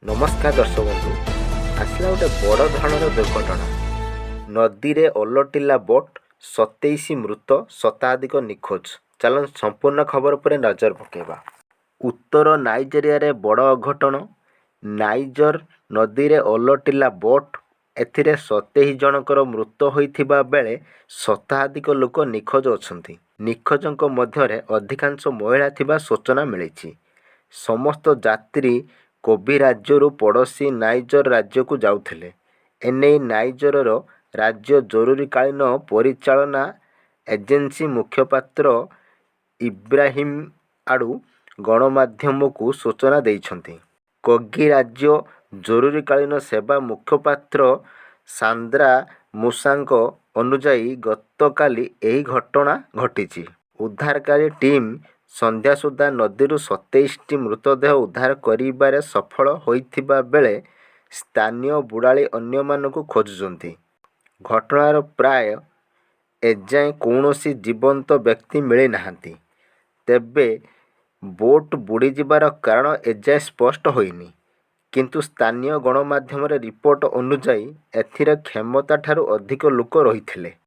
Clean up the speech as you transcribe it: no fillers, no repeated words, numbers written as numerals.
नमस्कार दर्शक बंधु आसला गोटे बड़ धरण दुर्घटना नदी रे ओलटिला बोट 27 मृत शताधिक निखोज। चलन संपूर्ण खबर पर नजर पकेबा। उत्तर नाइजेरिया रे बड़ अघटन। नाइजर नदी रे ओलटिला बोट एथिरे 27 जनकर मृत होइथिबा बेले शताधिक लोक निखोज अछंती। निखोजक मध्यरे अधिकांश महिला थिबा सूचना मिलिछि। समस्त यात्री कोबी राज्यरू पड़ोशी नाइजर राज्य को जाउथिले। एने नाइजरर राज्य जरूरीकालीन परिचालना एजेंसी मुखपात्र इब्राहिम आडू गणमाध्यम को सूचना देइछंती। कोगी राज्य जरूरीकालीन सेवा मुखपात्र सांद्रा मूसांक अनुजाई गतकाली एही घटना घटिछि। उद्धारकारी टीम संध्या सुधा नदीरू 27टी मृतदेह उद्धार करिबारे सफल होइथिबा बेले स्थानीय बुड़ाली अन्यमानकु खोजुचंती। घटनार प्राय एजाएं कौनसी जीवंत व्यक्ति मिली नाहांती। तेबे बोट बुड़ी जिबार कारण एजाएं स्पष्ट होइनी। किंतु स्थानीय गणमाध्यम रिपोर्ट अनुजाई एथिरे क्षमता ठारू अधिक लोक रहिथिले।